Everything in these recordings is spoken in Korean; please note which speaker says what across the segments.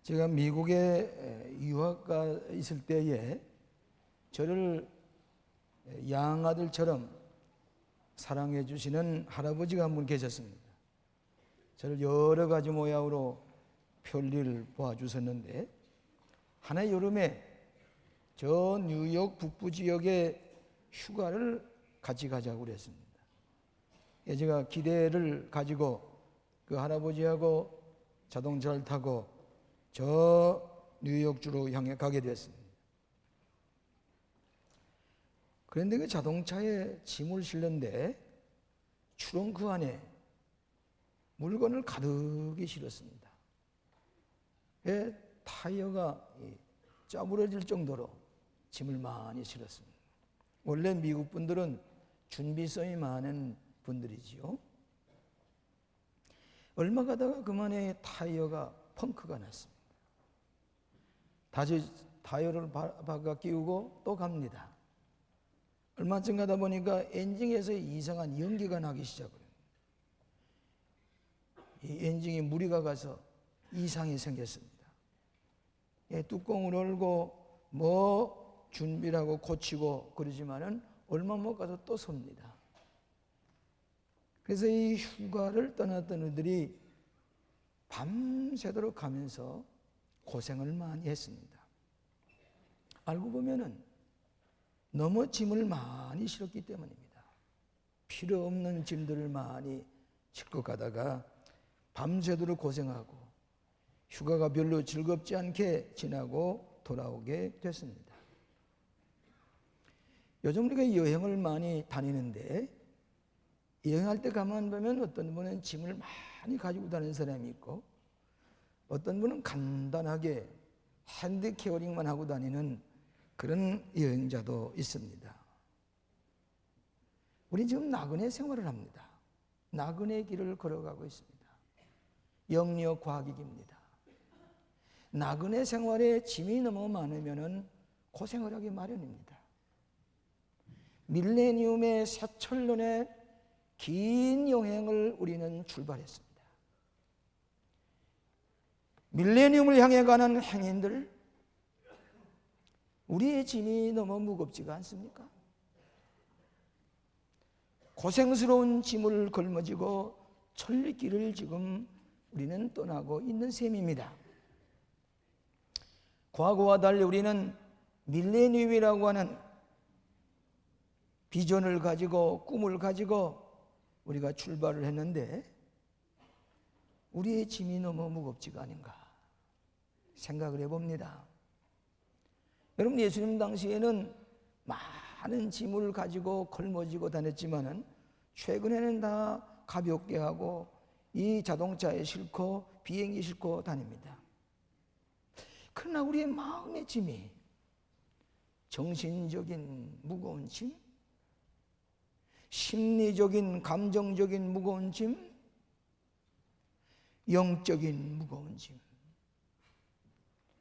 Speaker 1: 제가 미국에 유학가 있을 때에 저를 양아들처럼 사랑해 주시는 할아버지가 한 분 계셨습니다. 저를 여러 가지 모양으로 별일 보아주셨는데, 하나의 여름에 저 뉴욕 북부 지역에 휴가를 같이 가자고 그랬습니다. 제가 기대를 가지고 그 할아버지하고 자동차를 타고 저 뉴욕주로 향해 가게 됐습니다. 그런데 그 자동차에 짐을 실는데 트렁크 안에 물건을 가득히 실었습니다. 타이어가 짜부러질 정도로 짐을 많이 실었습니다. 원래 미국 분들은 준비성이 많은 분들이지요. 얼마 가다가 그만에 타이어가 펑크가 났습니다. 다시 타이어를 바꿔 끼우고 또 갑니다. 얼마쯤 가다 보니까 엔진에서 이상한 연기가 나기 시작해요. 이 엔진이 무리가 가서 이상이 생겼습니다. 뚜껑을 열고 뭐 준비를 하고 고치고 그러지만은 얼마 못 가서 또 섭니다. 그래서 이 휴가를 떠났던 이들이 밤새도록 가면서 고생을 많이 했습니다. 알고 보면은 너무 짐을 많이 실었기 때문입니다. 필요 없는 짐들을 많이 싣고 가다가 밤새도록 고생하고 휴가가 별로 즐겁지 않게 지나고 돌아오게 됐습니다. 요즘 우리가 여행을 많이 다니는데 여행할 때 가만 보면 어떤 분은 짐을 많이 가지고 다니는 사람이 있고 어떤 분은 간단하게 핸드 케어링만 하고 다니는 그런 여행자도 있습니다. 우리 지금 나그네 생활을 합니다. 나그네 길을 걸어가고 있습니다. 영역 과학익입니다. 나그네 생활에 짐이 너무 많으면 고생을 하기 마련입니다. 밀레니움의 새철론의 긴 여행을 우리는 출발했습니다. 밀레니움을 향해 가는 행인들, 우리의 짐이 너무 무겁지가 않습니까? 고생스러운 짐을 걸머지고 천리길을 지금 우리는 떠나고 있는 셈입니다. 과거와 달리 우리는 밀레니움이라고 하는 비전을 가지고 꿈을 가지고 우리가 출발을 했는데 우리의 짐이 너무 무겁지가 아닌가 생각을 해봅니다. 여러분, 예수님 당시에는 많은 짐을 가지고 걸머지고 다녔지만은 최근에는 다 가볍게 하고 이 자동차에 싣고 비행기 싣고 다닙니다. 그러나 우리의 마음의 짐이 정신적인 무거운 짐, 심리적인 감정적인 무거운 짐, 영적인 무거운 짐,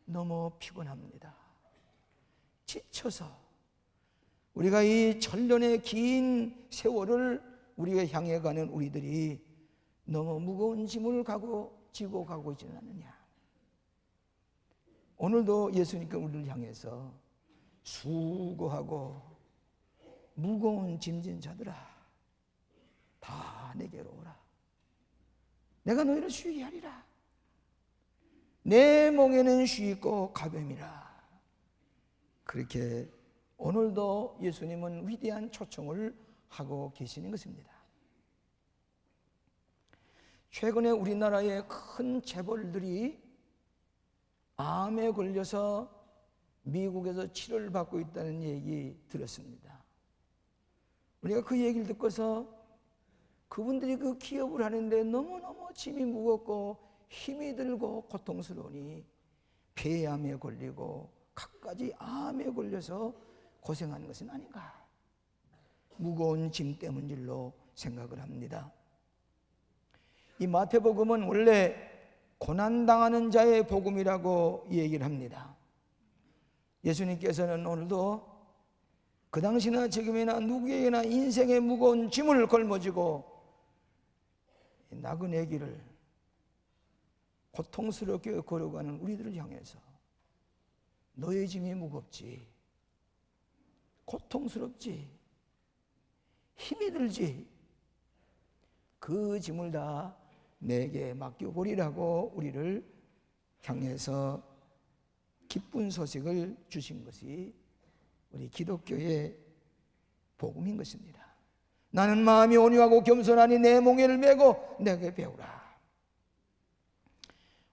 Speaker 1: 너무 피곤합니다. 지쳐서 우리가 이 천년의 긴 세월을 우리가 향해 가는 우리들이 너무 무거운 짐을 지고 가고 있지는 않느냐. 오늘도 예수님께 우리를 향해서 수고하고 무거운 짐진 자들아 다 내게로 오라. 내가 너희를 쉬게 하리라. 내 멍에는 쉬고 가벼움이라. 그렇게 오늘도 예수님은 위대한 초청을 하고 계시는 것입니다. 최근에 우리나라의 큰 재벌들이 암에 걸려서 미국에서 치료를 받고 있다는 얘기 들었습니다. 우리가 그 얘기를 듣고서 그분들이 그 기업을 하는데 너무너무 짐이 무겁고 힘이 들고 고통스러우니 폐암에 걸리고 갖가지 암에 걸려서 고생하는 것은 아닌가, 무거운 짐 때문인 줄로 생각을 합니다. 이 마태복음은 원래 고난당하는 자의 복음이라고 얘기를 합니다. 예수님께서는 오늘도 그 당시나 지금이나 누구에게나 인생의 무거운 짐을 걸머지고 나그네 길을 고통스럽게 걸어가는 우리들을 향해서 너의 짐이 무겁지, 고통스럽지, 힘이 들지, 그 짐을 다 내게 맡겨보리라고 우리를 향해서 기쁜 소식을 주신 것이 우리 기독교의 복음인 것입니다. 나는 마음이 온유하고 겸손하니 내 몽에를 메고 내게 배우라.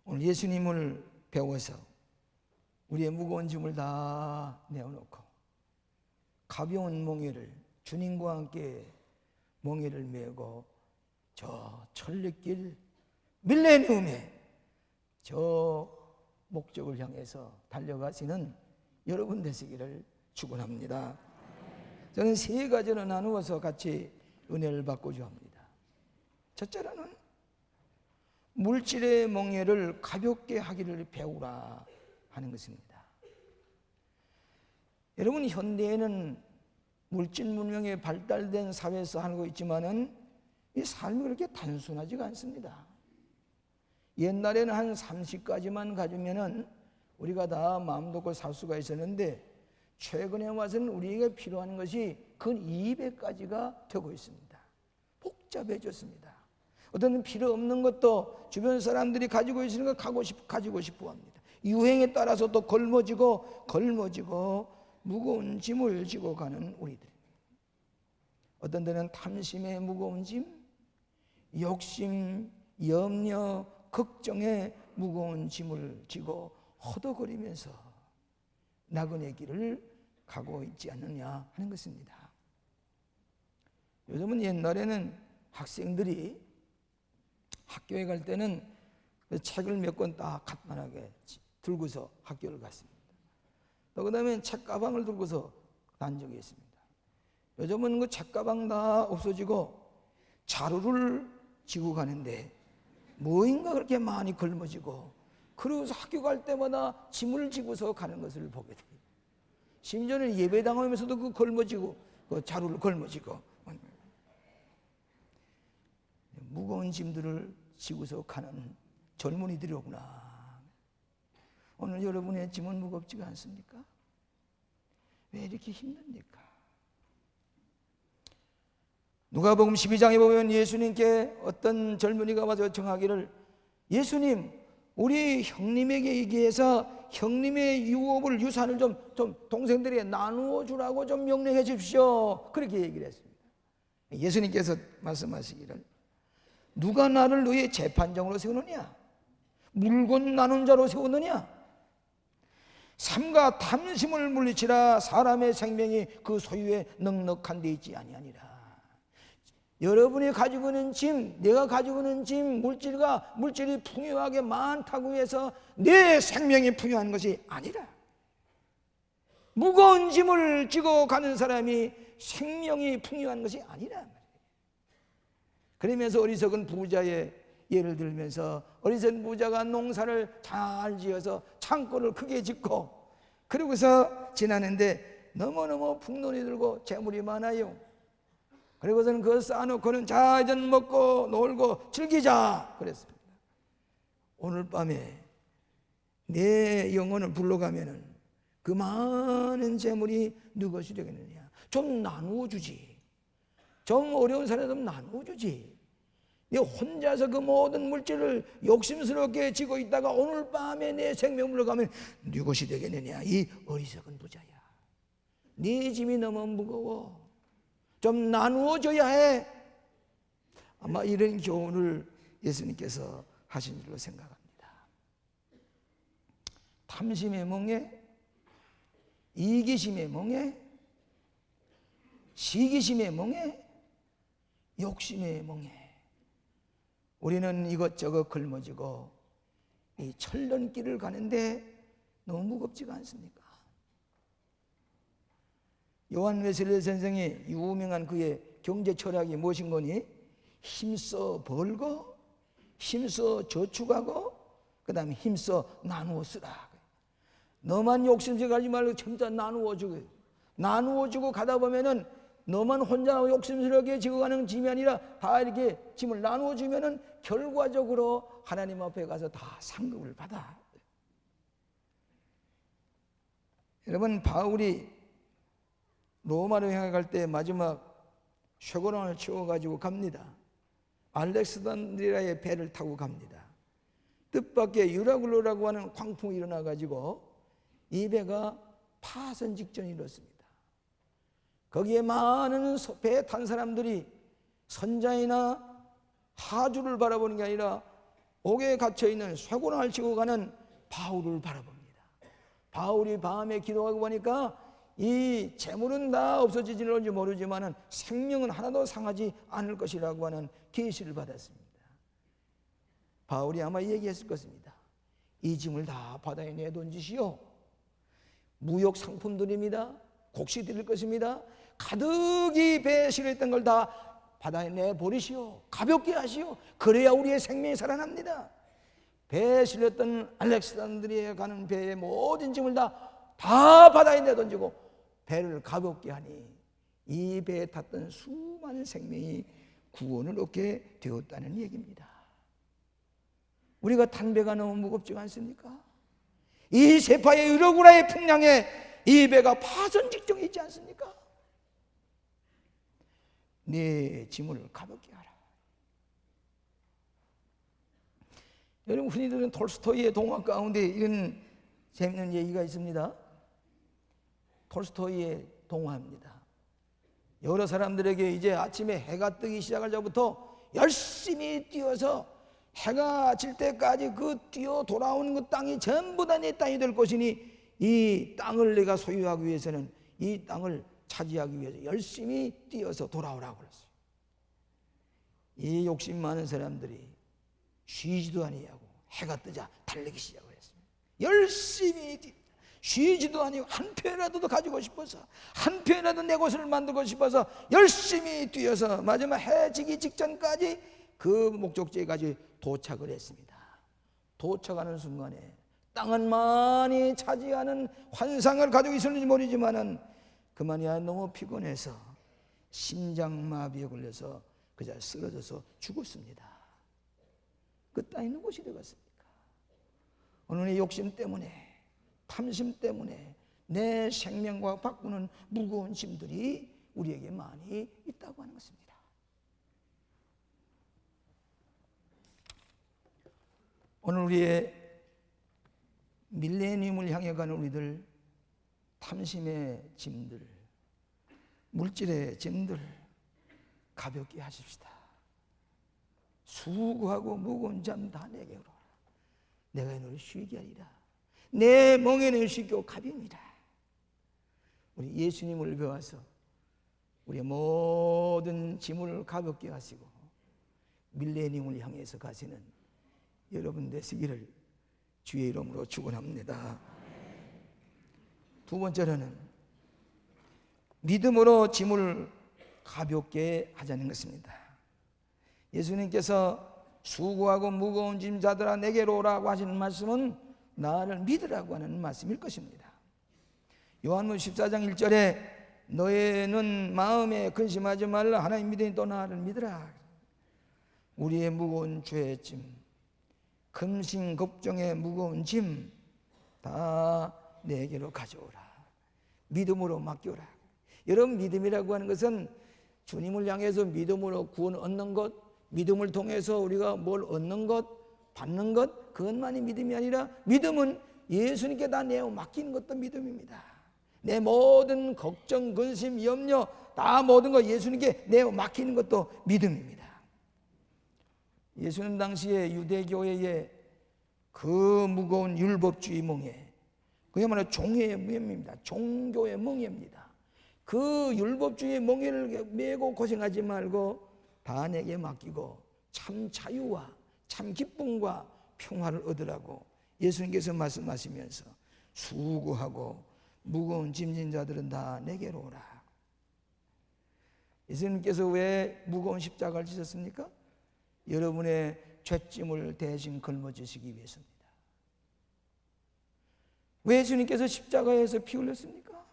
Speaker 1: 오늘 예수님을 배워서 우리의 무거운 짐을 다 내어놓고 가벼운 몽에를 주님과 함께 몽에를 메고 저 천리길 밀레니움의 저 목적을 향해서 달려가시는 여러분 되시기를 축원합니다. 저는 세 가지로 나누어서 같이 은혜를 받고자 합니다. 첫째로는 물질의 멍에를 가볍게 하기를 배우라 하는 것입니다. 여러분, 현대에는 물질 문명이 발달된 사회에서 살고 있지만은 이 삶이 그렇게 단순하지가 않습니다. 옛날에는 한 30가지만 가지면은 우리가 다 마음 놓고 살 수가 있었는데 최근에 와서는 우리에게 필요한 것이 근 200가지가 되고 있습니다. 복잡해졌습니다. 어떤 필요 없는 것도 주변 사람들이 가지고 있으니까 가지고 싶어 합니다. 유행에 따라서 또 걸머지고 무거운 짐을 지고 가는 우리들. 어떤 데는 탐심의 무거운 짐, 욕심, 염려, 걱정의 무거운 짐을 지고 허덕거리면서 나그네 길을 가고 있지 않느냐 하는 것입니다. 요즘은 옛날에는 학생들이 학교에 갈 때는 책을 몇 권 딱 간단하게 들고서 학교를 갔습니다. 또 그 다음에 책가방을 들고서 간 적이 있습니다. 요즘은 그 책가방 다 없어지고 자루를 지고 가는데 뭐인가 그렇게 많이 걸머지고 그러고서 학교 갈 때마다 짐을 지고서 가는 것을 보게 됩니다. 심지어는 예배당하면서도 그 걸머지고 그 자루를 걸머지고 무거운 짐들을 지고서 가는 젊은이들이 오구나. 오늘 여러분의 짐은 무겁지가 않습니까? 왜 이렇게 힘듭니까? 누가복음 12장에 보면 예수님께 어떤 젊은이가 와서 청하기를, 예수님, 우리 형님에게 얘기해서 형님의 유산을 좀 동생들에게 나누어 주라고 좀 명령해 주십시오. 그렇게 얘기를 했습니다. 예수님께서 말씀하시기를, 누가 나를 너의 재판장으로 세우느냐? 물건 나눈 자로 세우느냐? 삼가 탐심을 물리치라. 사람의 생명이 그 소유에 넉넉한 데 있지 아니하니라. 여러분이 가지고 있는 짐, 내가 가지고 있는 짐, 물질이 풍요하게 많다고 해서 내 생명이 풍요한 것이 아니라, 무거운 짐을 지고 가는 사람이 생명이 풍요한 것이 아니라. 그러면서 어리석은 부자의 예를 들면서, 어리석은 부자가 농사를 잘 지어서 창고를 크게 짓고 그러고서 지나는데 너무너무 풍년이 들고 재물이 많아요. 그리고서는 그걸 쌓아놓고는 자, 이제 먹고 놀고 즐기자 그랬습니다. 오늘 밤에 내 영혼을 불러가면은 그 많은 재물이 누구시 되겠느냐? 좀 나누어 주지. 좀 어려운 사람들 좀 나누어 주지. 네 혼자서 그 모든 물질을 욕심스럽게 지고 있다가 오늘 밤에 내 생명 물러가면 누구시 되겠느냐? 이 어리석은 부자야. 네 짐이 너무 무거워. 좀 나누어줘야 해. 아마 이런 교훈을 예수님께서 하신 줄로 생각합니다. 탐심의 멍에, 이기심의 멍에, 시기심의 멍에, 욕심의 멍에 우리는 이것저것 걸머지고 이 철런길을 가는데 너무 무겁지가 않습니까? 요한 웨슬리 선생의 유명한 그의 경제 철학이 무엇인 거니? 힘써 벌고, 힘써 저축하고, 그 다음에 힘써 나누어 쓰라. 너만 욕심쟁이 가지 말고 진짜 나누어 주고 가다 보면은 너만 혼자 욕심스럽게 지고 가는 짐이 아니라 다 이렇게 짐을 나누어 주면은 결과적으로 하나님 앞에 가서 다 상급을 받아. 여러분, 바울이 로마로 향해 갈 때 마지막 쇠고랑을 치워가지고 갑니다. 알렉산드리아의 배를 타고 갑니다. 뜻밖의 유라굴로라고 하는 광풍이 일어나가지고 이 배가 파선 직전이 이렇습니다. 거기에 많은 배에 탄 사람들이 선장이나 하주를 바라보는 게 아니라 옥에 갇혀있는 쇠고랑을 치고 가는 바울을 바라봅니다. 바울이 밤에 기도하고 보니까 이 재물은 다 없어지지는지 모르지만 생명은 하나도 상하지 않을 것이라고 하는 계시를 받았습니다. 바울이 아마 얘기했을 것입니다. 이 짐을 다 바다에 내던지시오. 무역 상품들입니다. 곡식 드릴 것입니다. 가득히 배에 실어있던 걸 다 바다에 내버리시오. 가볍게 하시오. 그래야 우리의 생명이 살아납니다. 배에 실렸던 알렉산드리아에 가는 배의 모든 짐을 다 바다에 내던지고 배를 가볍게 하니 이 배에 탔던 수많은 생명이 구원을 얻게 되었다는 얘기입니다. 우리가 탄 배가 너무 무겁지 않습니까? 이 세파의 유라굴라의 풍랑에 이 배가 파손 직전에 있지 않습니까? 네 짐을 가볍게 하라. 여러분, 흔히 들은 톨스토이의 동화 가운데 이런 재밌는 얘기가 있습니다. 톨스토이의 동화입니다. 여러 사람들에게 이제 아침에 해가 뜨기 시작할 때부터 열심히 뛰어서 해가 질 때까지 그 뛰어 돌아오는 그 땅이 전부 다 내 땅이 될 것이니 이 땅을 내가 소유하기 위해서는 이 땅을 차지하기 위해서 열심히 뛰어서 돌아오라고 그랬어요. 이 욕심 많은 사람들이 쉬지도 아니하고 해가 뜨자 달리기 시작을 했습니다. 열심히 쉬지도 아니고 한 편이라도 가지고 싶어서, 한 편이라도 내 것을 만들고 싶어서 열심히 뛰어서 마지막 해 지기 직전까지 그 목적지에까지 도착을 했습니다. 도착하는 순간에 땅은 많이 차지하는 환상을 가지고 있었는지 모르지만은 그만이야 너무 피곤해서 심장마비에 걸려서 그저 쓰러져서 죽었습니다. 그 땅에 있는 곳이 되겠습니까? 오늘 이 욕심 때문에, 탐심 때문에 내 생명과 바꾸는 무거운 짐들이 우리에게 많이 있다고 하는 것입니다. 오늘 우리의 밀레니엄을 향해 가는 우리들, 탐심의 짐들, 물질의 짐들 가볍게 하십시다. 수고하고 무거운 잠 다 내게 오라. 내가 너를 쉬게 하리라. 내 멍에는 쉬고 갑입니다. 우리 예수님을 배워서 우리의 모든 짐을 가볍게 하시고 밀레니엄을 향해서 가시는 여러분 되시기를 주의 이름으로 축원합니다. 두 번째로는 믿음으로 짐을 가볍게 하자는 것입니다. 예수님께서 수고하고 무거운 짐자들아 내게로 오라고 하시는 말씀은 나를 믿으라고 하는 말씀일 것입니다. 요한복음 14장 1절에 너희는 마음에 근심하지 말라 하나님 믿으니 또 나를 믿으라. 우리의 무거운 죄의 짐, 근심 걱정의 무거운 짐 다 내게로 가져오라. 믿음으로 맡겨라. 여러분, 믿음이라고 하는 것은 주님을 향해서 믿음으로 구원 얻는 것, 믿음을 통해서 우리가 뭘 얻는 것, 받는 것, 그것만이 믿음이 아니라 믿음은 예수님께 다 내어 맡기는 것도 믿음입니다. 내 모든 걱정, 근심, 염려 다 모든 거 예수님께 내어 맡기는 것도 믿음입니다. 예수님 당시에 유대교회의 그 무거운 율법주의 멍에, 그야말로 종의 멍에입니다. 종교의 멍에입니다. 그 율법주의 멍에를 메고 고생하지 말고 다 내게 맡기고 참 자유와 참 기쁨과 평화를 얻으라고 예수님께서 말씀하시면서 수고하고 무거운 짐진 자들은 다 내게로 오라. 예수님께서 왜 무거운 십자가를 지셨습니까? 여러분의 죄짐을 대신 걸머지시기 위해서입니다. 왜 주님께서 십자가에서 피 흘렸습니까?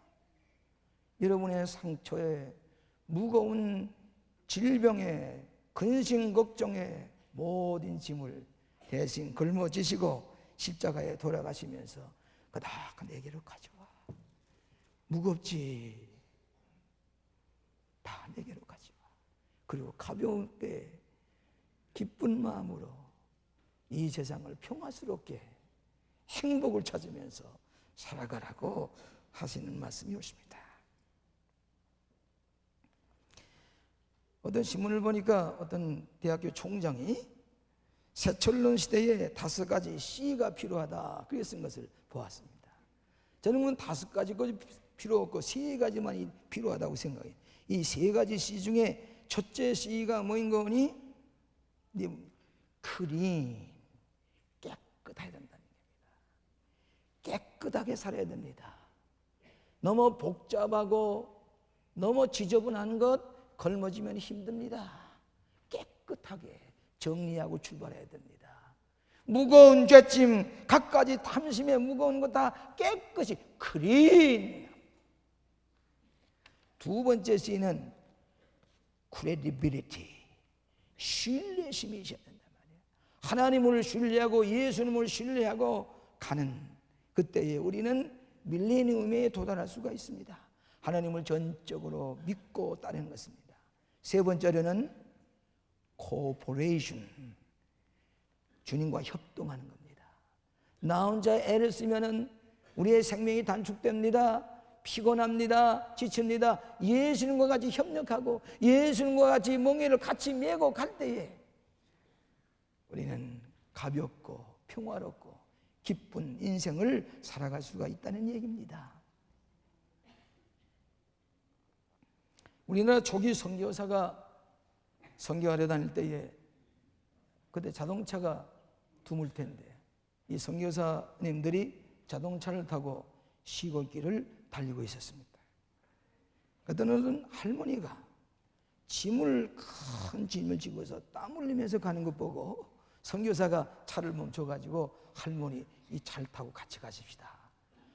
Speaker 1: 여러분의 상처에 무거운 질병에 근심 걱정에 모든 짐을 대신 걸머지시고 십자가에 돌아가시면서 그다 내게로 가져와. 무겁지? 다 내게로 가져와. 그리고 가볍게 기쁜 마음으로 이 세상을 평화스럽게 행복을 찾으면서 살아가라고 하시는 말씀이 오십니다. 어떤 신문을 보니까 어떤 대학교 총장이 새철론 시대에 5가지 C가 필요하다 그렇게 쓴 것을 보았습니다. 저는 5가지 필요 없고 3가지만이 필요하다고 생각해요. 이 3가지 C 중에 첫째 C가 뭐인 거니? 클린, 깨끗해야 된다는 겁니다. 깨끗하게 살아야 됩니다. 너무 복잡하고 너무 지저분한 것 걸머지면 힘듭니다. 깨끗하게 정리하고 출발해야 됩니다. 무거운 죄짐, 갖가지 탐심에 무거운 것 다 깨끗이 클린. 2번째 C는 credibility, 신뢰심이 있어야 된단 말이에요. 하나님을 신뢰하고 예수님을 신뢰하고 가는 그때에 우리는 밀레니엄에 도달할 수가 있습니다. 하나님을 전적으로 믿고 따르는 것입니다. 3번째로는 cooperation, 주님과 협동하는 겁니다. 나 혼자 애를 쓰면은 우리의 생명이 단축됩니다. 피곤합니다. 지칩니다. 예수님과 같이 협력하고 예수님과 같이 멍에를 같이 메고 갈 때에 우리는 가볍고 평화롭고 기쁜 인생을 살아갈 수가 있다는 얘기입니다. 우리나라 초기 선교사가 선교하러 다닐 때에 그때 자동차가 드물 텐데 이 선교사님들이 자동차를 타고 시골길을 달리고 있었습니다. 그때 어떤 할머니가 큰 짐을 지고서 땀 흘리면서 가는 것 보고 선교사가 차를 멈춰가지고 할머니 이 차를 타고 같이 가십시다.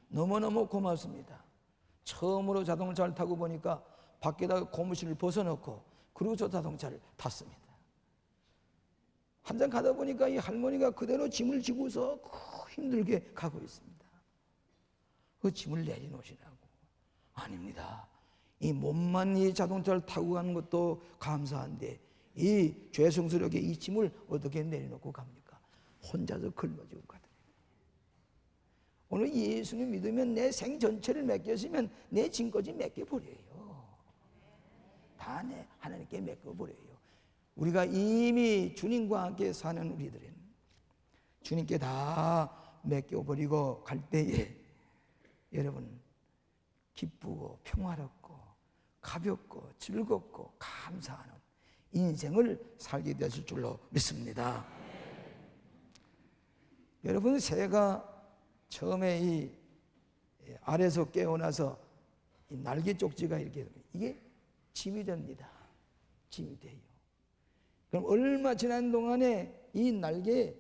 Speaker 1: 너무너무 고맙습니다. 처음으로 자동차를 타고 보니까 밖에다가 고무신을 벗어놓고 그리고 저 자동차를 탔습니다. 한참 가다 보니까 이 할머니가 그대로 짐을 지고서 힘들게 가고 있습니다. 그 짐을 내려놓으시라고. 아닙니다. 이 몸만 이 자동차를 타고 가는 것도 감사한데 이 죄송스럽게 이 짐을 어떻게 내려놓고 갑니까? 혼자서 걸머지고 가더래요. 오늘 예수님 믿으면 내 생 전체를 맡겼으면 내 짐까지 맡겨버려요. 다 내 하나님께 맡겨버려요. 우리가 이미 주님과 함께 사는 우리들은 주님께 다 맡겨버리고 갈 때에 여러분 기쁘고 평화롭고 가볍고 즐겁고 감사하는 인생을 살게 되실 줄로 믿습니다. 여러분 새가 처음에 이 알에서 깨어나서 이 날개 쪽지가 이렇게 이게 짐이 됩니다. 짐이 돼요. 그럼 얼마 지난 동안에 이 날개에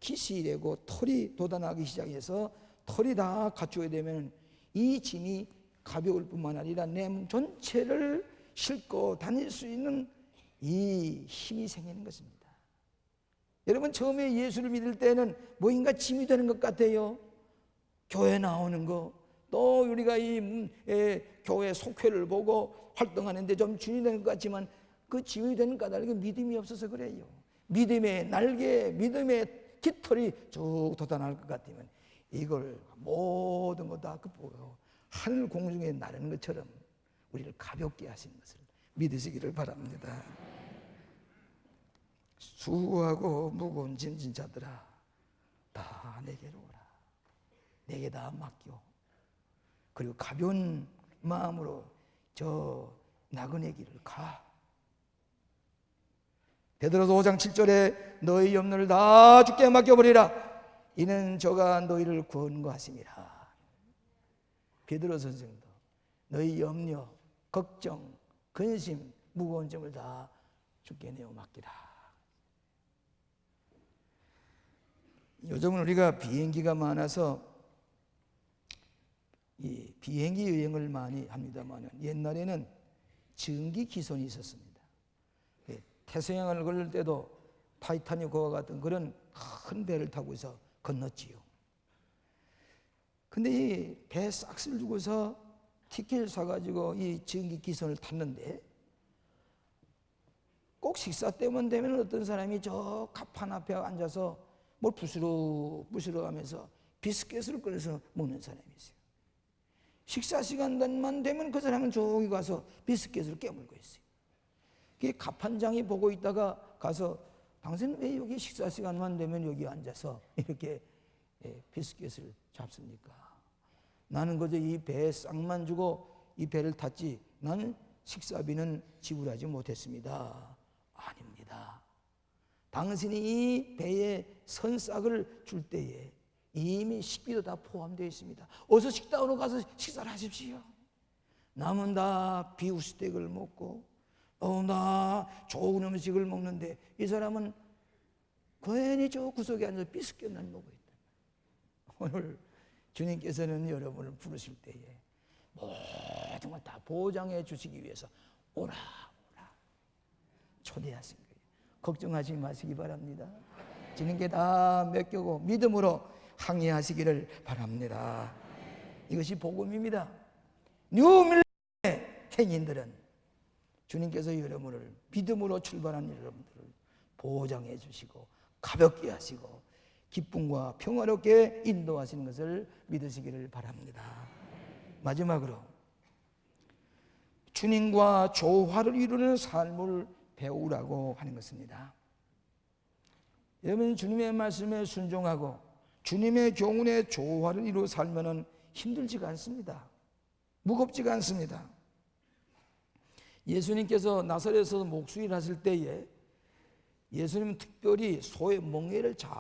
Speaker 1: 깃이 되고 털이 돋아나기 시작해서 털이 다 갖추게 되면 이 짐이 가벼울 뿐만 아니라 내 몸 전체를 싣고 다닐 수 있는 이 힘이 생기는 것입니다. 여러분 처음에 예수를 믿을 때는 뭐인가 짐이 되는 것 같아요. 교회 나오는 거, 또 우리가 이 교회 속회를 보고 활동하는데 좀 짐이 되는 것 같지만 그 짐이 되는 까닭은 믿음이 없어서 그래요. 믿음의 날개, 믿음의 깃털이 쭉 돋아날 것 같으면 이걸 모든 거 다 극복하고 하늘 공중에 나르는 것처럼 우리를 가볍게 하시는 것을 믿으시기를 바랍니다. 수고하고 무거운 짐진 자들아 다 내게로 오라. 내게 다 맡겨. 그리고 가벼운 마음으로 저 나그네 길을 가. 베드로서 5장 7절에 너희 염려를 다 주께 맡겨버리라. 이는 저가 너희를 권고하심이라. 베드로 선생도 너희 염려, 걱정, 근심, 무거운 점을 다 주께 내어 맡기라. 요즘은 우리가 비행기가 많아서 이 비행기 여행을 많이 합니다만 옛날에는 전기 기선이 있었습니다. 태평양을 걸을 때도 타이타닉과 같은 그런 큰 배를 타고서 건넜지요. 근데 이 배 싹쓸 주고서 티켓을 사가지고 이 전기 기선을 탔는데 꼭 식사 때만 되면 어떤 사람이 저 갑판 앞에 앉아서 뭘 부스러 가면서 비스켓을 꺼내서 먹는 사람이 있어요. 식사 시간만 되면 그 사람은 저기 가서 비스켓을 깨물고 있어요. 그 갑판장이 보고 있다가 가서 당신 왜 여기 식사 시간만 되면 여기 앉아서 이렇게 비스켓을 잡습니까? 나는 그저 이 배에 싹만 주고 이 배를 탔지 나는 식사비는 지불하지 못했습니다. 아닙니다. 당신이 이 배에 선싹을 줄 때에 이미 식비도 다 포함되어 있습니다. 어서 식당으로 가서 식사를 하십시오. 남은 다 비우스텍을 먹고 나 좋은 음식을 먹는데 이 사람은 괜히 저 구석에 앉아서 비스켓만 먹고 있다. 오늘 주님께서는 여러분을 부르실 때에 모든 걸 다 보장해 주시기 위해서 오라 초대하신 거예요. 걱정하지 마시기 바랍니다. 주님께 다 맡기고 믿음으로 항해하시기를 바랍니다. 이것이 복음입니다. 뉴밀레니엄의 행인들은 주님께서 여러분을 믿음으로 출발한 여러분들을 보장해 주시고 가볍게 하시고 기쁨과 평화롭게 인도하시는 것을 믿으시기를 바랍니다. 마지막으로 주님과 조화를 이루는 삶을 배우라고 하는 것입니다. 여러분 주님의 말씀에 순종하고 주님의 교훈에 조화를 이루어 살면 힘들지가 않습니다. 무겁지가 않습니다. 예수님께서 나사렛에서 목수일 하실 때에 예수님은 특별히 소의 멍에를 잘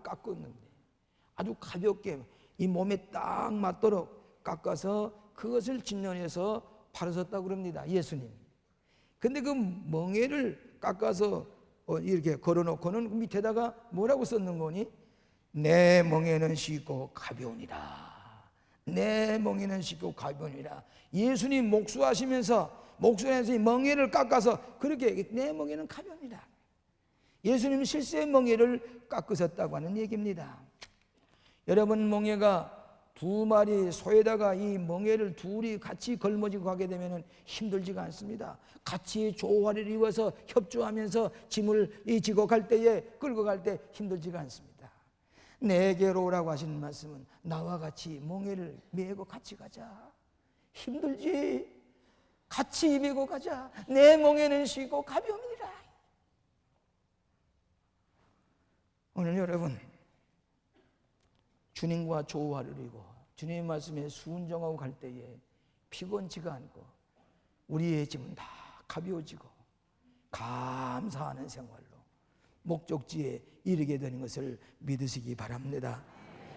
Speaker 1: 깎았는데 아주 가볍게 이 몸에 딱 맞도록 깎아서 그것을 진열해서 팔으셨다고 그럽니다. 예수님. 근데 그 멍에를 깎아서 이렇게 걸어놓고는 밑에다가 뭐라고 썼는 거니? 내 멍에는 쉽고 가벼우니라. 내 멍에는 쉽고 가벼우니라. 예수님 목수하시면서 목수에서 멍에를 깎아서 그렇게 내 멍에는 가벼우니라. 예수님은 실제 멍에를 깎으셨다고 하는 얘기입니다. 여러분 멍에가 두 마리 소에다가 이 멍에를 둘이 같이 걸머지고 가게 되면 힘들지가 않습니다. 같이 조화를 이루어서 협조하면서 짐을 지고 갈 때에 끌고 갈 때 힘들지가 않습니다. 내게로 오라고 하시는 말씀은 나와 같이 멍에를 메고 같이 가자. 힘들지? 같이 메고 가자. 내 멍에는 쉬고 가벼움이라. 오늘 여러분 주님과 조화를 이루고 주님의 말씀에 순종하고 갈 때에 피곤치가 않고 우리의 짐은 다 가벼워지고 감사하는 생활로 목적지에 이르게 되는 것을 믿으시기 바랍니다.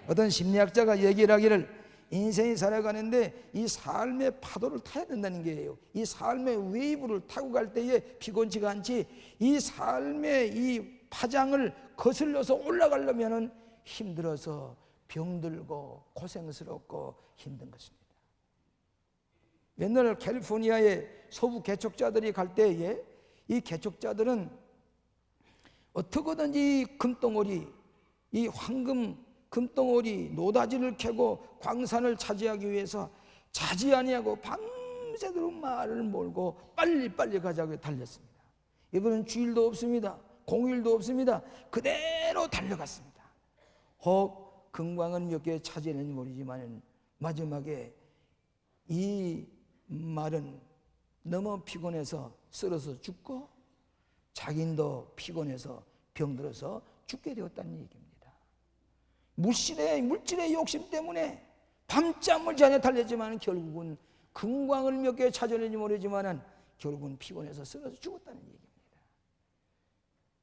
Speaker 1: 어떤 심리학자가 얘기를 하기를 인생이 살아가는데 이 삶의 파도를 타야 된다는 게예요. 이 삶의 웨이브를 타고 갈 때에 피곤치가 않지 이 삶의 이 파장을 거슬러서 올라가려면 힘들어서 병들고 고생스럽고 힘든 것입니다. 옛날 캘리포니아의 서부 개척자들이 갈 때에 이 개척자들은 어떻게든지 금덩어리, 이 황금 금덩어리 노다지를 캐고 광산을 차지하기 위해서 자지 아니하고 밤새도록 말을 몰고 빨리빨리 가자고 달렸습니다. 이번엔 주일도 없습니다. 공휴일도 없습니다. 그대로 달려갔습니다. 혹 금광은 몇 개 차지했는지 모르지만 마지막에 이 말은 너무 피곤해서 쓰러서 죽고 자기도 피곤해서 병들어서 죽게 되었다는 얘기입니다. 물질의 욕심 때문에 밤잠을 자며 달렸지만 결국은 금광을 몇 개 찾아내는지 모르지만 결국은 피곤해서 쓰러져 죽었다는 얘기입니다.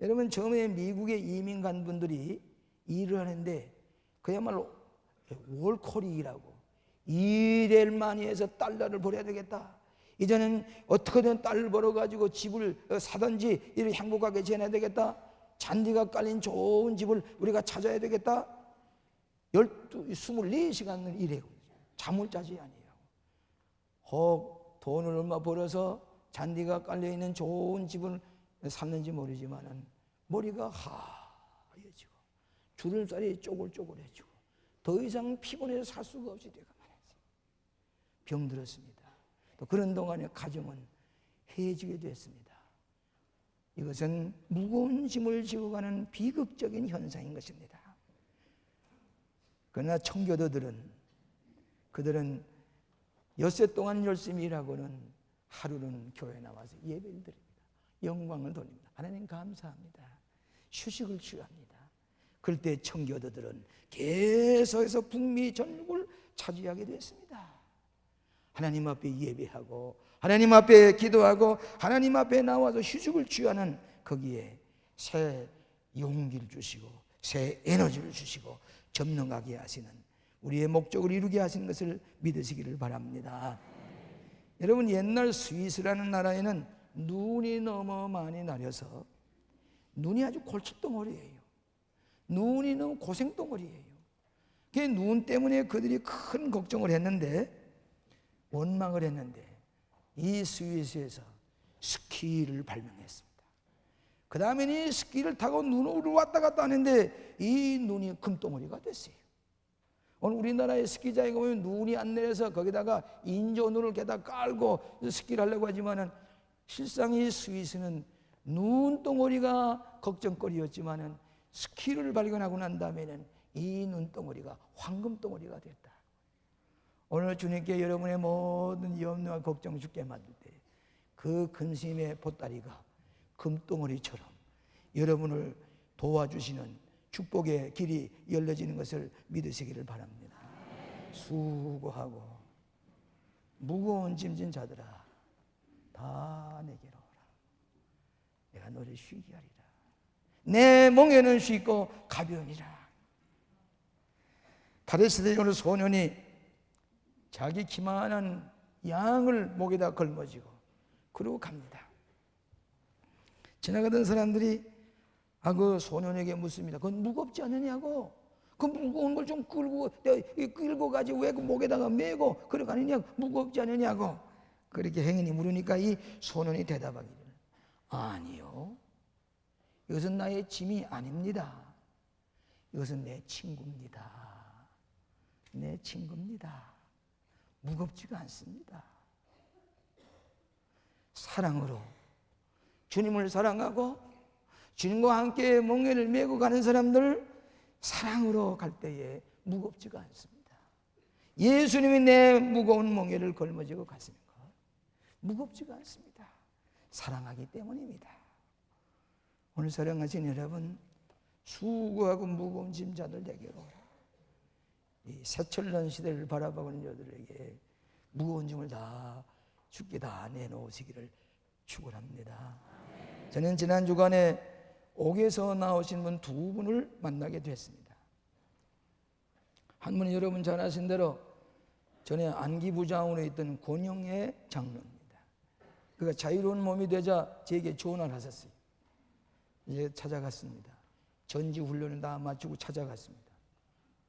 Speaker 1: 여러분 처음에 미국에 이민 간 분들이 일을 하는데 그야말로 월콜릭이라고 일을 많이 해서 달러를 벌어야 되겠다. 이제는 어떻게든 달러를 벌어가지고 집을 사든지 이렇게 행복하게 지내야 되겠다. 잔디가 깔린 좋은 집을 우리가 찾아야 되겠다. 24시간을 일해요. 잠을 자지 아니에요. 혹 돈을 얼마 벌어서 잔디가 깔려있는 좋은 집을 샀는지 모르지만 머리가 하얘지고 주름살이 쪼글쪼글해지고 더 이상 피곤해서 살 수가 없이 되고 말이지. 병들었습니다. 또 그런 동안에 가정은 해지게 됐습니다. 이것은 무거운 짐을 지고 가는 비극적인 현상인 것입니다. 그러나 그들은 엿새 동안 열심히 일하고는 하루는 교회에 나와서 예배를 드립니다. 영광을 돌립니다. 하나님 감사합니다. 휴식을 취합니다. 그럴 때 청교도들은 계속해서 북미 전국을 차지하게 됐습니다. 하나님 앞에 예배하고 하나님 앞에 기도하고 하나님 앞에 나와서 휴식을 취하는 거기에 새 용기를 주시고 새 에너지를 주시고 점령하게 하시는 우리의 목적을 이루게 하시는 것을 믿으시기를 바랍니다. 여러분, 옛날 스위스라는 나라에는 눈이 너무 많이 내려서 눈이 아주 골칫덩어리예요. 눈이 너무 고생덩어리예요. 그 눈 때문에 그들이 큰 걱정을 했는데, 원망을 했는데 이 스위스에서 스키를 발명했습니다. 그 다음에 이 스키를 타고 눈으로 왔다 갔다 하는데 이 눈이 금덩어리가 됐어요. 오늘 우리나라의 스키장에 보면 눈이 안 내려서 거기다가 인조눈을 게다 깔고 스키를 하려고 하지만은 실상 이 스위스는 눈덩어리가 걱정거리였지만은 스키를 발견하고 난 다음에는 이 눈덩어리가 황금덩어리가 됐다. 오늘 주님께 여러분의 모든 염려와 걱정 주께 맡을 때 그 근심의 보따리가 금덩어리처럼 여러분을 도와주시는 축복의 길이 열려지는 것을 믿으시기를 바랍니다. 수고하고 무거운 짐진 자들아 다 내게로 오라. 내가 너를 쉬게 하리라. 내 멍에는 쉽고 가벼우니라. 다레스대적으로 소년이 자기 기만한 양을 목에다 걸머지고 그러고 갑니다. 지나가던 사람들이 그 소년에게 묻습니다. 그건 무겁지 않느냐고. 그 무거운 걸 좀 끌고 가지 왜 그 목에다가 메고 걸어가느냐고. 무겁지 않느냐고. 그렇게 행인이 물으니까 이 소년이 대답하기를 아니요. 이것은 나의 짐이 아닙니다. 이것은 내 친구입니다. 내 친구입니다. 무겁지가 않습니다. 사랑으로 주님을 사랑하고 주님과 함께 멍에를 메고 가는 사람들 사랑으로 갈 때에 무겁지가 않습니다. 예수님이 내 무거운 멍에를 걸머지고 가시는 것 무겁지가 않습니다. 사랑하기 때문입니다. 오늘 사랑하신 여러분, 수고하고 무거운 짐자들 내게로 오라. 이 새철년 시대를 바라보는 여들에게 무거운 짐을 다 주께 다 내놓으시기를 축원합니다. 저는 지난 주간에 옥에서 나오신 분 두 분을 만나게 됐습니다. 한 분은 여러분 잘 아신 대로 전에 안기부장으로 있던 권영애 장로입니다. 그가 자유로운 몸이 되자 제게 조언을 하셨어요. 이제 찾아갔습니다. 전지훈련을 다 마치고 찾아갔습니다.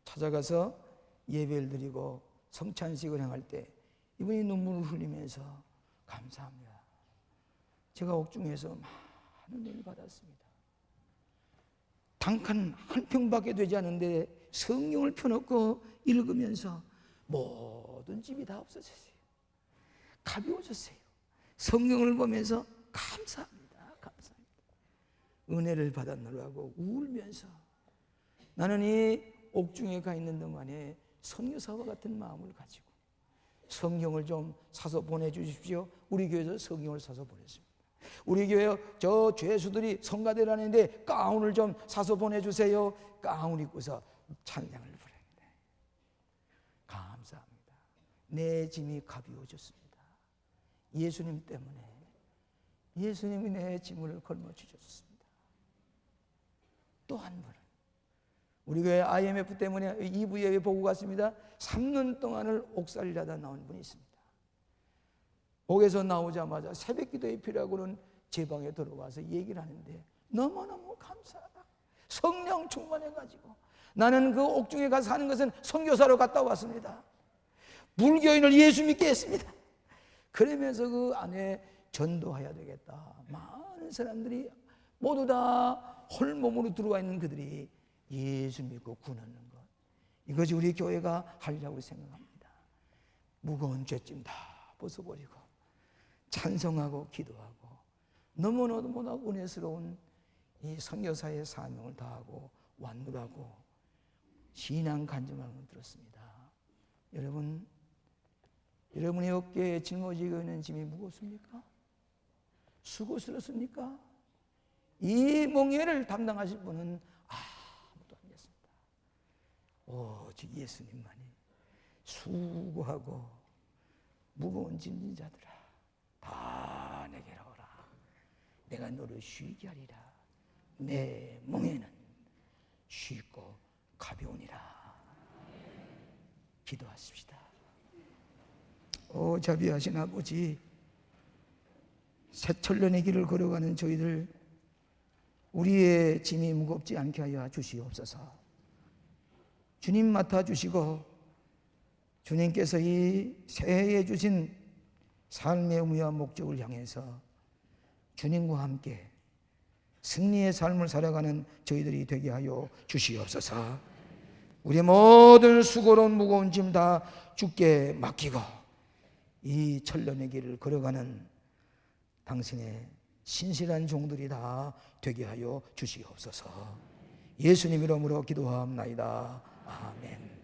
Speaker 1: 찾아가서 예배를 드리고 성찬식을 행할 때 이분이 눈물을 흘리면서 감사합니다. 제가 옥중에서 많은 일을 받았습니다. 단칸 한 평밖에 되지 않은데 성경을 펴놓고 읽으면서 모든 짐이 다 없어졌어요. 가벼워졌어요. 성경을 보면서 감사합니다. 감사합니다. 은혜를 받았노라고 울면서 나는 이 옥중에 가 있는 동안에 선교사와 같은 마음을 가지고 성경을 좀 사서 보내주십시오. 우리 교회에서 성경을 사서 보냈습니다. 우리 교회 저 죄수들이 성가대라는데 가운을 좀 사서 보내주세요. 가운 입고서 찬양을 부릅니다. 감사합니다. 내 짐이 가벼워졌습니다. 예수님 때문에 예수님이 내 짐을 걸머주셨습니다. 또 한 분은 우리 교회 IMF 때문에 2부 예배 보고 갔습니다. 3년 동안을 옥살이라다 나온 분이 있습니다. 옥에서 나오자마자 새벽 기도에 필요하고는 제 방에 들어와서 얘기를 하는데 너무너무 감사하다. 성령 충만해가지고 나는 그 옥중에 가서 사는 것은 선교사로 갔다 왔습니다. 불교인을 예수 믿게 했습니다. 그러면서 그 안에 전도해야 되겠다. 많은 사람들이 모두 다 홀몸으로 들어와 있는 그들이 예수 믿고 구원하는 것, 이것이 우리 교회가 하리라고 생각합니다. 무거운 죄짐 다 벗어버리고 찬송하고 기도하고 너무너무나 은혜스러운 이 선교사의 사명을 다하고 완물하고 신앙 간증하는 들었습니다. 여러분의 어깨에 짊어지고 있는 짐이 무겁습니까? 수고스럽습니까? 이 몽예를 담당하실 분은 아무도 안 계십니다. 오직 예수님만이. 수고하고 무거운 짐진 자들아, 다 내게로 오라. 내가 너를 쉬게 하리라. 내 몽에는 쉽고 가벼우니라. 기도하십시다. 오 자비하신 아버지, 새천년의 길을 걸어가는 저희들, 우리의 짐이 무겁지 않게 하여 주시옵소서. 주님 맡아주시고 주님께서 이 새해에 주신 삶의 의미와 목적을 향해서 주님과 함께 승리의 삶을 살아가는 저희들이 되게 하여 주시옵소서. 우리의 모든 수고로운 무거운 짐 다 주께 맡기고 이 천년의 길을 걸어가는 당신의 신실한 종들이 다 되게 하여 주시옵소서. 예수님 이름으로 기도하옵나이다. 아멘.